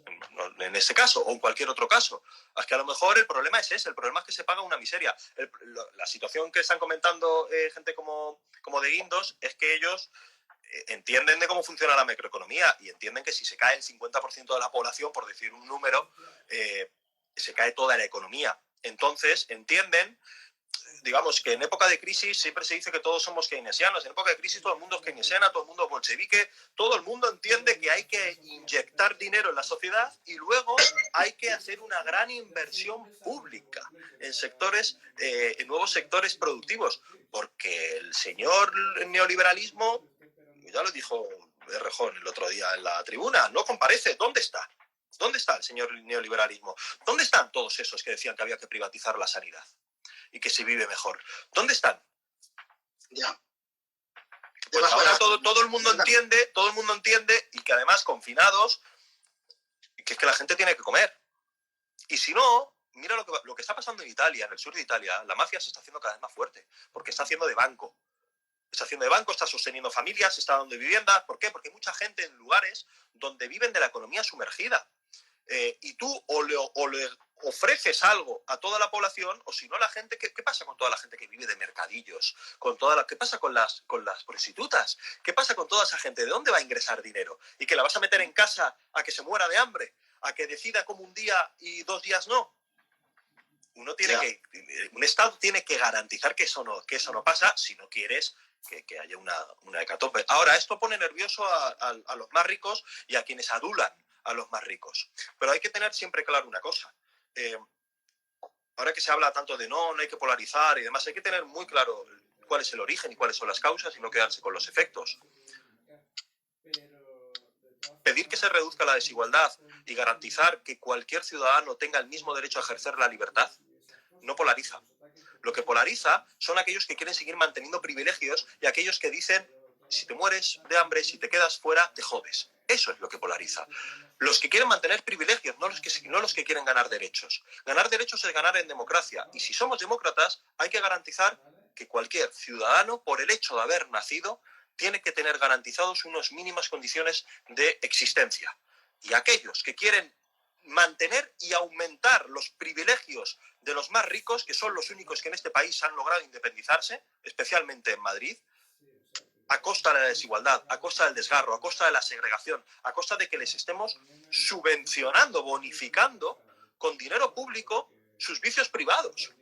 Speaker 1: En este caso, o en cualquier otro caso. Es que a lo mejor el problema es ese, el problema es que se paga una miseria. La situación que están comentando gente como De Guindos es que ellos entienden de cómo funciona la macroeconomía y entienden que si se cae el 50% de la población, por decir un número, se cae toda la economía. Entonces, entienden, digamos, que en época de crisis siempre se dice que todos somos keynesianos. En época de crisis todo el mundo es keynesiano, todo el mundo es bolchevique, todo el mundo entiende que hay que inyectar dinero en la sociedad y luego hay que hacer una gran inversión pública en sectores, en nuevos sectores productivos, porque el señor neoliberalismo, ya lo dijo Errejón el otro día en la tribuna, no comparece. ¿Dónde está? ¿Dónde está el señor neoliberalismo? ¿Dónde están todos esos que decían que había que privatizar la sanidad y que se vive mejor? ¿Dónde están?
Speaker 2: Ya.
Speaker 1: Pues ahora todo el mundo entiende y que además confinados, que es que la gente tiene que comer. Y si no, mira lo que está pasando en Italia, en el sur de Italia, la mafia se está haciendo cada vez más fuerte, porque está haciendo de banco. Está sosteniendo familias, está dando viviendas. ¿Por qué? Porque hay mucha gente en lugares donde viven de la economía sumergida. Y tú o le ofreces algo a toda la población, o si no la gente, ¿qué pasa con toda la gente que vive de mercadillos? ¿Qué pasa con las prostitutas? ¿Qué pasa con toda esa gente? ¿De dónde va a ingresar dinero? ¿Y que la vas a meter en casa a que se muera de hambre? ¿A que decida como un día y 2 días no? Un Estado tiene que garantizar que eso no pasa si no quieres que haya una hecatombe. Ahora, esto pone nervioso a los más ricos y a quienes adulan a los más ricos. Pero hay que tener siempre claro una cosa. Ahora que se habla tanto de no hay que polarizar y demás, hay que tener muy claro cuál es el origen y cuáles son las causas y no quedarse con los efectos. Pedir que se reduzca la desigualdad y garantizar que cualquier ciudadano tenga el mismo derecho a ejercer la libertad no polariza. Lo que polariza son aquellos que quieren seguir manteniendo privilegios y aquellos que dicen, si te mueres de hambre, si te quedas fuera, te jodes. Eso es lo que polariza. Los que quieren mantener privilegios, no los que quieren ganar derechos. Ganar derechos es ganar en democracia. Y si somos demócratas, hay que garantizar que cualquier ciudadano, por el hecho de haber nacido, tiene que tener garantizados unas mínimas condiciones de existencia. Y aquellos que quieren mantener y aumentar los privilegios de los más ricos, que son los únicos que en este país han logrado independizarse, especialmente en Madrid, a costa de la desigualdad, a costa del desgarro, a costa de la segregación, a costa de que les estemos subvencionando, bonificando con dinero público sus vicios privados.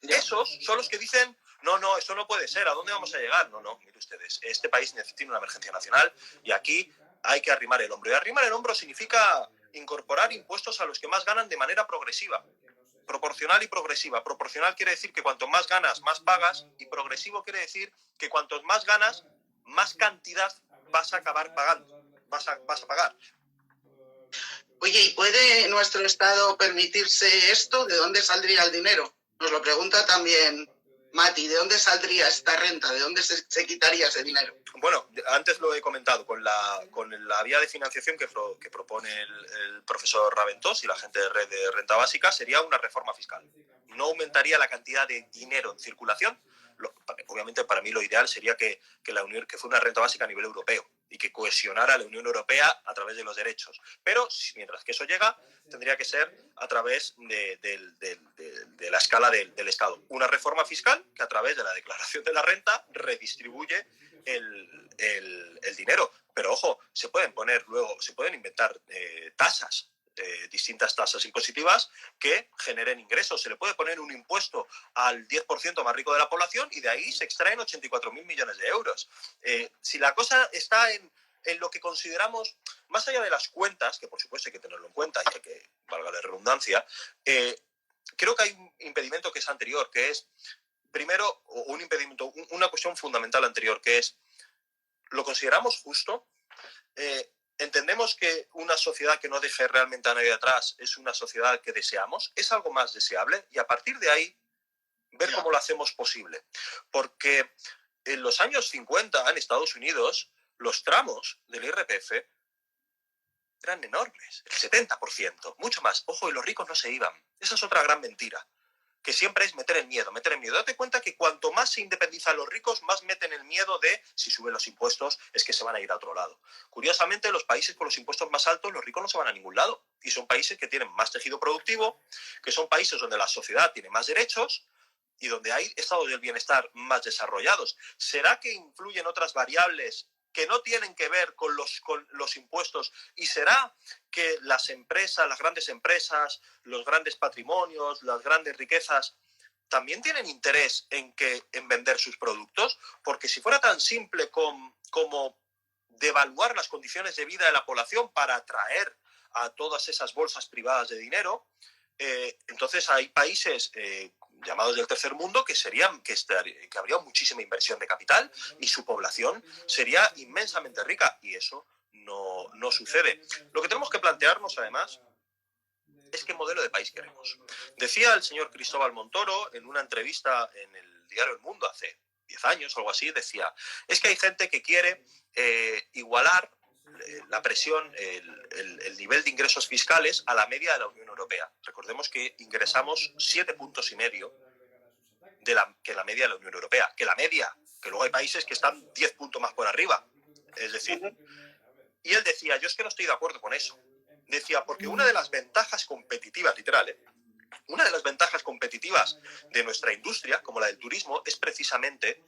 Speaker 1: Esos son los que dicen, no, esto no puede ser, ¿a dónde vamos a llegar? No, mire ustedes, este país necesita una emergencia nacional y aquí hay que arrimar el hombro. Y arrimar el hombro significa incorporar impuestos a los que más ganan de manera progresiva. Proporcional y progresiva. Proporcional quiere decir que cuanto más ganas, más pagas, y progresivo quiere decir que cuantos más ganas, más cantidad vas a acabar pagando, vas a pagar.
Speaker 2: Oye, ¿y puede nuestro Estado permitirse esto? ¿De dónde saldría el dinero? Nos lo pregunta también Mati, ¿de dónde saldría esta renta? ¿De dónde se quitaría ese dinero?
Speaker 1: Bueno, antes lo he comentado, con la vía de financiación que propone el profesor Raventós y la gente de Red de Renta Básica, sería una reforma fiscal. No aumentaría la cantidad de dinero en circulación. Obviamente, para mí lo ideal sería que fuera una renta básica a nivel europeo y que cohesionara a la Unión Europea a través de los derechos. Pero mientras que eso llega, tendría que ser a través de la escala del Estado. Una reforma fiscal que a través de la declaración de la renta redistribuye el dinero. Pero ojo, se pueden inventar tasas, distintas tasas impositivas que generen ingresos. Se le puede poner un impuesto al 10% más rico de la población y de ahí se extraen 84.000 millones de euros. Si la cosa está en lo que consideramos, más allá de las cuentas, que por supuesto hay que tenerlo en cuenta y hay que, valga la redundancia, creo que hay un impedimento que es anterior, que es, primero, una cuestión fundamental anterior, que es, ¿lo consideramos justo? ¿Entendemos que una sociedad que no deje realmente a nadie atrás es una sociedad que deseamos? ¿Es algo más deseable? Y a partir de ahí, ver cómo lo hacemos posible. Porque en los años 50 en Estados Unidos, los tramos del IRPF eran enormes, el 70%, mucho más. Ojo, y los ricos no se iban. Esa es otra gran mentira, que siempre es meter el miedo. Date cuenta que cuanto más se independizan los ricos, más meten el miedo de, si suben los impuestos, es que se van a ir a otro lado. Curiosamente, los países con los impuestos más altos, los ricos no se van a ningún lado. Y son países que tienen más tejido productivo, que son países donde la sociedad tiene más derechos y donde hay estados del bienestar más desarrollados. ¿Será que influyen otras variables que no tienen que ver con los impuestos? ¿Y será que las empresas, las grandes empresas, los grandes patrimonios, las grandes riquezas, también tienen interés en vender sus productos? Porque si fuera tan simple como devaluar las condiciones de vida de la población para atraer a todas esas bolsas privadas de dinero, entonces hay países llamados del tercer mundo que habría muchísima inversión de capital y su población sería inmensamente rica, y eso no sucede. Lo que tenemos que plantearnos, además, es qué modelo de país queremos. Decía el señor Cristóbal Montoro en una entrevista en el diario El Mundo hace 10 años o algo así, decía, es que hay gente que quiere igualar la presión, el nivel de ingresos fiscales a la media de la Unión Europea. Recordemos que ingresamos 7,5 puntos que la media de la Unión Europea. Que luego hay países que están 10 puntos más por arriba. Es decir, y él decía, yo es que no estoy de acuerdo con eso. Decía, porque una de las ventajas competitivas, literal, una de las ventajas competitivas de nuestra industria, como la del turismo, es precisamente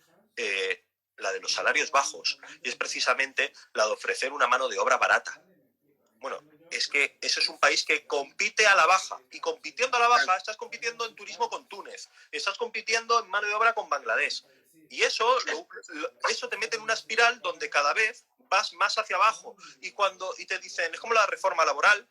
Speaker 1: la de los salarios bajos, y es precisamente la de ofrecer una mano de obra barata. Bueno, es que ese es un país que compite a la baja, y compitiendo a la baja estás compitiendo en turismo con Túnez, estás compitiendo en mano de obra con Bangladesh, y eso te mete en una espiral donde cada vez vas más hacia abajo, y te dicen, es como la reforma laboral,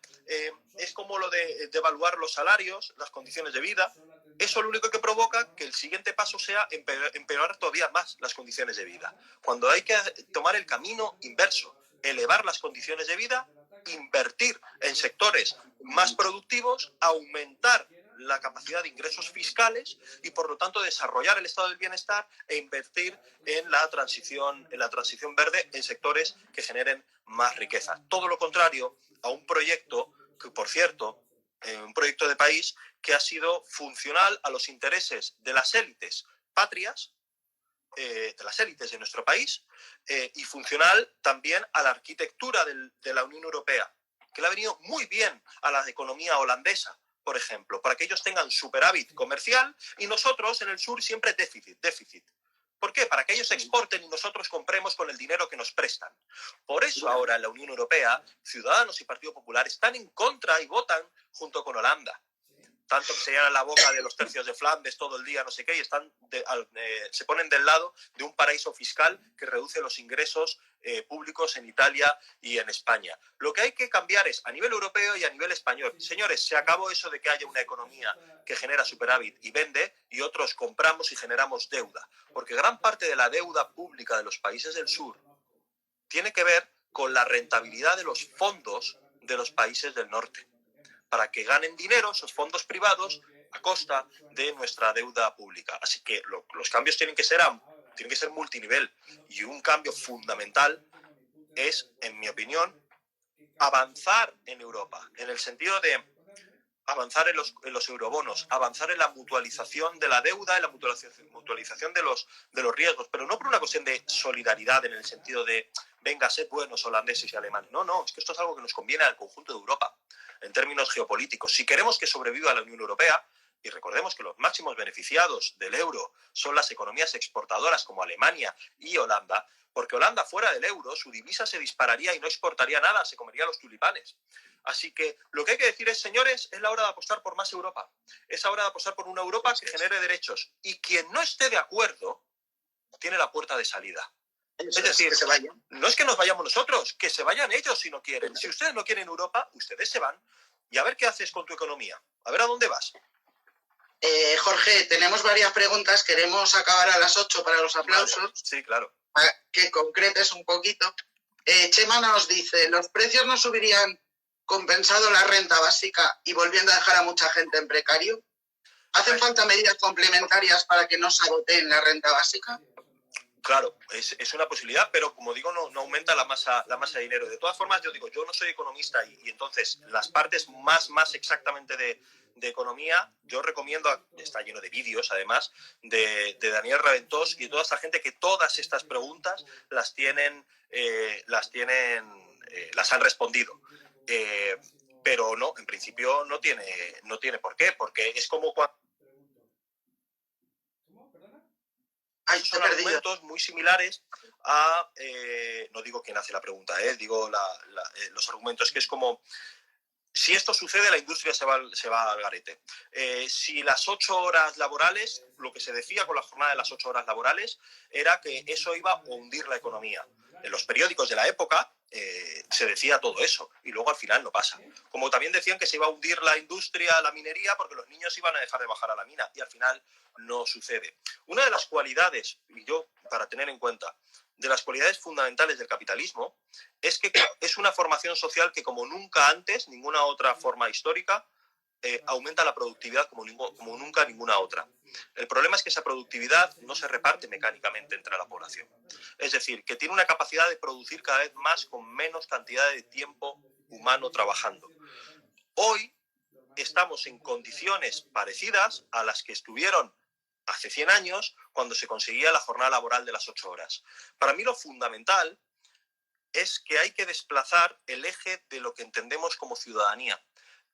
Speaker 1: es como lo de devaluar los salarios, las condiciones de vida. Eso lo único que provoca que el siguiente paso sea empeorar todavía más las condiciones de vida, cuando hay que tomar el camino inverso, elevar las condiciones de vida, invertir en sectores más productivos, aumentar la capacidad de ingresos fiscales y, por lo tanto, desarrollar el estado del bienestar e invertir en la transición verde en sectores que generen más riqueza. Todo lo contrario a un proyecto que, por cierto, un proyecto de país que ha sido funcional a los intereses de las élites patrias, de las élites de nuestro país, y funcional también a la arquitectura de la Unión Europea, que le ha venido muy bien a la economía holandesa, por ejemplo, para que ellos tengan superávit comercial y nosotros en el sur siempre déficit. ¿Por qué? Para que ellos exporten y nosotros compremos con el dinero que nos prestan. Por eso ahora en la Unión Europea, Ciudadanos y Partido Popular están en contra y votan junto con Holanda. Tanto que se llenan la boca de los tercios de Flandes todo el día, no sé qué, y se ponen del lado de un paraíso fiscal que reduce los ingresos públicos en Italia y en España. Lo que hay que cambiar es a nivel europeo y a nivel español. Señores, se acabó eso de que haya una economía que genera superávit y vende y otros compramos y generamos deuda. Porque gran parte de la deuda pública de los países del sur tiene que ver con la rentabilidad de los fondos de los países del norte. Para que ganen dinero, esos fondos privados a costa de nuestra deuda pública. Así que los cambios tienen que ser multinivel, y un cambio fundamental es, en mi opinión, avanzar en Europa, en el sentido de avanzar en los eurobonos, avanzar en la mutualización de la deuda, en la mutualización de los riesgos, pero no por una cuestión de solidaridad en el sentido de venga, sed buenos holandeses y alemanes. No, es que esto es algo que nos conviene al conjunto de Europa, en términos geopolíticos. Si queremos que sobreviva la Unión Europea, y recordemos que los máximos beneficiados del euro son las economías exportadoras como Alemania y Holanda, porque Holanda fuera del euro, su divisa se dispararía y no exportaría nada, se comería los tulipanes. Así que lo que hay que decir es, señores, es la hora de apostar por más Europa. Es la hora de apostar por una Europa que genere derechos. Y quien no esté de acuerdo tiene la puerta de salida. Es decir, que se vayan. No es que nos vayamos nosotros, que se vayan ellos si no quieren. Si ustedes no quieren Europa, ustedes se van. Y a ver qué haces con tu economía. A ver a dónde vas.
Speaker 2: Jorge, tenemos varias preguntas. Queremos acabar a las 8 para los aplausos.
Speaker 1: Vale. Sí, claro.
Speaker 2: Para que concretes un poquito. Chema nos dice, ¿los precios no subirían compensado la renta básica y volviendo a dejar a mucha gente en precario? ¿Hacen falta medidas complementarias para que no saboteen la renta básica?
Speaker 1: Claro, es una posibilidad, pero como digo, no aumenta la masa de dinero. De todas formas, yo digo, yo no soy economista y entonces las partes más exactamente de economía, yo recomiendo, está lleno de vídeos además, de Daniel Raventós y de toda esta gente que todas estas preguntas las han respondido. Pero no, en principio no tiene por qué, porque es como cuando... Son argumentos muy similares a... no digo quién hace la pregunta, digo los argumentos, que es como... Si esto sucede, la industria se va al garete. Si las 8 horas laborales, lo que se decía con la jornada de las 8 horas laborales, era que eso iba a hundir la economía. En los periódicos de la época se decía todo eso, y luego al final no pasa. Como también decían que se iba a hundir la industria, la minería, porque los niños iban a dejar de bajar a la mina, y al final no sucede. Una de las cualidades, y yo para tener en cuenta, de las cualidades fundamentales del capitalismo es que es una formación social que como nunca antes, ninguna otra forma histórica, aumenta la productividad como nunca ninguna otra. El problema es que esa productividad no se reparte mecánicamente entre la población. Es decir, que tiene una capacidad de producir cada vez más con menos cantidad de tiempo humano trabajando. Hoy estamos en condiciones parecidas a las que estuvieron hace 100 años, cuando se conseguía la jornada laboral de las 8 horas. Para mí lo fundamental es que hay que desplazar el eje de lo que entendemos como ciudadanía,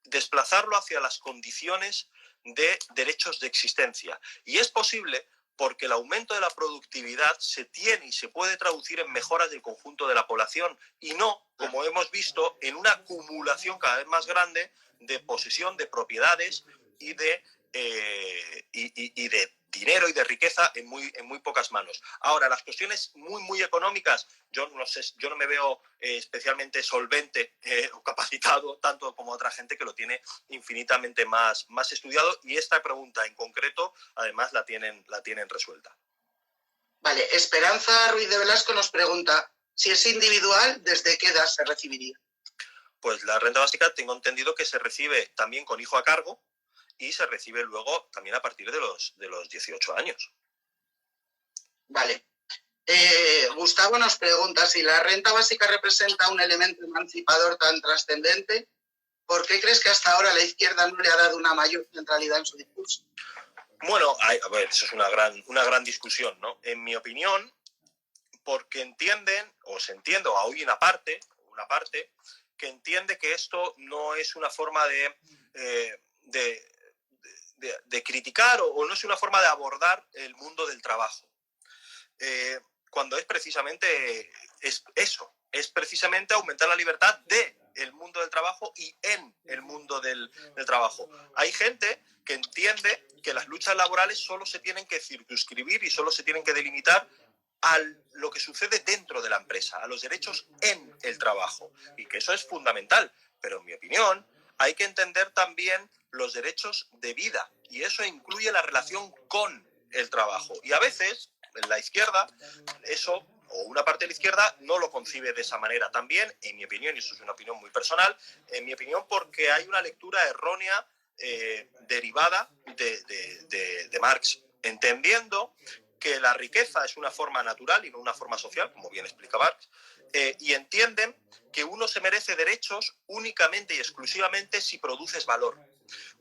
Speaker 1: desplazarlo hacia las condiciones de derechos de existencia. Y es posible porque el aumento de la productividad se tiene y se puede traducir en mejoras del conjunto de la población y no, como hemos visto, en una acumulación cada vez más grande de posesión de propiedades y de dinero y de riqueza en muy pocas manos. Ahora, las cuestiones muy económicas, yo no me veo especialmente solvente o capacitado tanto como otra gente que lo tiene infinitamente más estudiado, y esta pregunta en concreto además la tienen resuelta.
Speaker 2: Vale, Esperanza Ruiz de Velasco nos pregunta, si es individual, ¿desde qué edad se recibiría?
Speaker 1: Pues la renta básica tengo entendido que se recibe también con hijo a cargo, y se recibe luego también a partir de los 18 años.
Speaker 2: Vale. Gustavo nos pregunta, si la renta básica representa un elemento emancipador tan trascendente, ¿por qué crees que hasta ahora la izquierda no le ha dado una mayor centralidad en su discurso?
Speaker 1: Bueno, a ver, eso es una gran discusión, ¿no? En mi opinión, porque entienden, o se entiende, o hay una parte que entiende que esto no es una forma de criticar o no es una forma de abordar el mundo del trabajo. Cuando es precisamente eso, es precisamente aumentar la libertad del mundo del trabajo y en el mundo del trabajo. Hay gente que entiende que las luchas laborales solo se tienen que circunscribir y solo se tienen que delimitar a lo que sucede dentro de la empresa, a los derechos en el trabajo, y que eso es fundamental, pero en mi opinión hay que entender también los derechos de vida, y eso incluye la relación con el trabajo. Y a veces, en la izquierda, eso, o una parte de la izquierda, no lo concibe de esa manera también, en mi opinión, y eso es una opinión muy personal, en mi opinión porque hay una lectura errónea derivada de Marx, entendiendo que la riqueza es una forma natural y no una forma social, como bien explica Marx, y entienden que uno se merece derechos únicamente y exclusivamente si produces valor.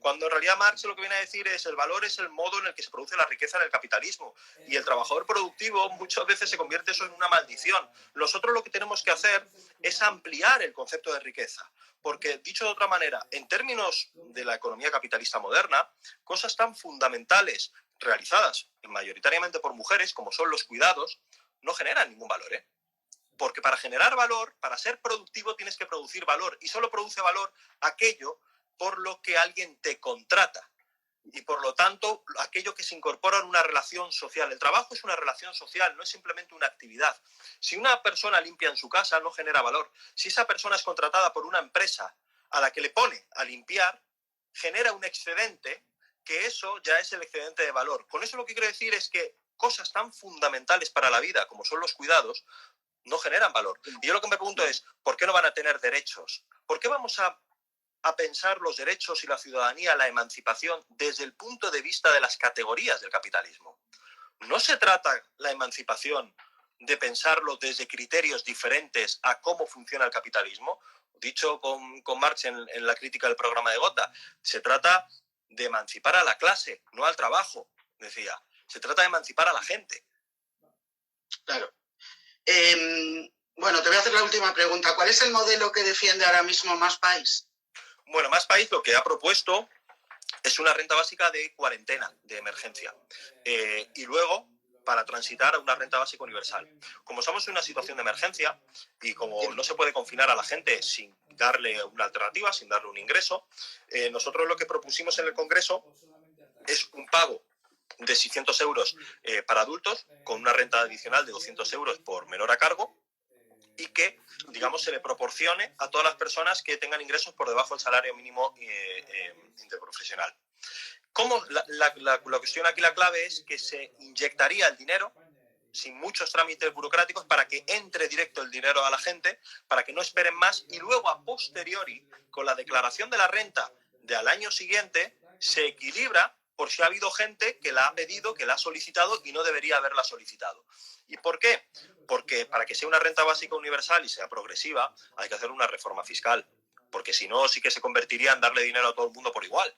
Speaker 1: Cuando en realidad Marx lo que viene a decir es el valor es el modo en el que se produce la riqueza en el capitalismo, y el trabajador productivo muchas veces se convierte eso en una maldición. Nosotros lo que tenemos que hacer es ampliar el concepto de riqueza, porque dicho de otra manera, en términos de la economía capitalista moderna, cosas tan fundamentales realizadas mayoritariamente por mujeres como son los cuidados, no generan ningún valor, ¿eh? Porque para generar valor, para ser productivo tienes que producir valor, y solo produce valor aquello por lo que alguien te contrata, y por lo tanto aquello que se incorpora en una relación social. El trabajo es una relación social, no es simplemente una actividad. Si una persona limpia en su casa no genera valor. Si esa persona es contratada por una empresa a la que le pone a limpiar, genera un excedente, que eso ya es el excedente de valor. Con eso lo que quiero decir es que cosas tan fundamentales para la vida como son los cuidados no generan valor. Y yo lo que me pregunto es, ¿por qué no van a tener derechos? ¿Por qué vamos a pensar los derechos y la ciudadanía, la emancipación, desde el punto de vista de las categorías del capitalismo? No se trata la emancipación de pensarlo desde criterios diferentes a cómo funciona el capitalismo. Dicho con Marx en la crítica del programa de Gotha, se trata de emancipar a la clase, no al trabajo, decía. Se trata de emancipar a la gente.
Speaker 2: Claro. Bueno, te voy a hacer la última pregunta. ¿Cuál es el modelo que defiende ahora mismo Más País?
Speaker 1: Bueno, Más País lo que ha propuesto es una renta básica de cuarentena, de emergencia. Y luego, para transitar a una renta básica universal. Como estamos en una situación de emergencia y como no se puede confinar a la gente sin darle una alternativa, sin darle un ingreso, nosotros lo que propusimos en el Congreso es un pago de 600 euros para adultos, con una renta adicional de 200 euros por menor a cargo, y que, digamos, se le proporcione a todas las personas que tengan ingresos por debajo del salario mínimo interprofesional. ¿Cómo? La cuestión aquí, la clave es que se inyectaría el dinero sin muchos trámites burocráticos para que entre directo el dinero a la gente, para que no esperen más, y luego a posteriori, con la declaración de la renta del año siguiente, se equilibra por si ha habido gente que la ha pedido, que la ha solicitado y no debería haberla solicitado. ¿Y por qué? Porque para que sea una renta básica universal y sea progresiva, hay que hacer una reforma fiscal, porque si no, sí que se convertiría en darle dinero a todo el mundo por igual.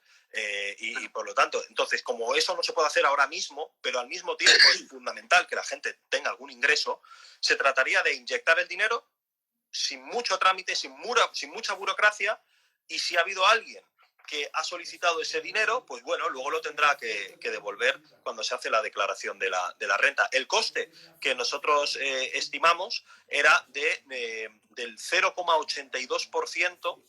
Speaker 1: Y por lo tanto, entonces, como eso no se puede hacer ahora mismo, pero al mismo tiempo es fundamental que la gente tenga algún ingreso, se trataría de inyectar el dinero sin mucho trámite, sin mucha burocracia, y si ha habido alguien que ha solicitado ese dinero, pues bueno, luego lo tendrá que devolver cuando se hace la declaración de la renta. El coste que nosotros estimamos era del 0,82%,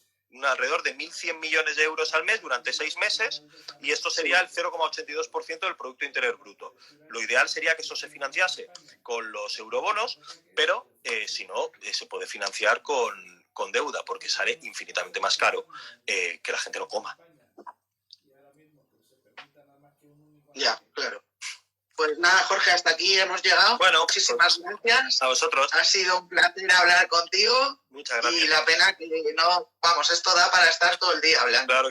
Speaker 1: alrededor de 1.100 millones de euros al mes durante 6 meses, y esto sería el 0,82% del Producto Interior Bruto. Lo ideal sería que eso se financiase con los eurobonos, pero si no, se puede financiar con deuda, porque sale infinitamente más caro que la gente lo coma.
Speaker 2: Ya, claro. Pues nada, Jorge, hasta aquí hemos llegado.
Speaker 1: Bueno,
Speaker 2: muchísimas gracias.
Speaker 1: A vosotros.
Speaker 2: Ha sido un placer hablar contigo.
Speaker 1: Muchas gracias.
Speaker 2: Y la pena que no, vamos, esto da para estar todo el día hablando.
Speaker 1: Claro.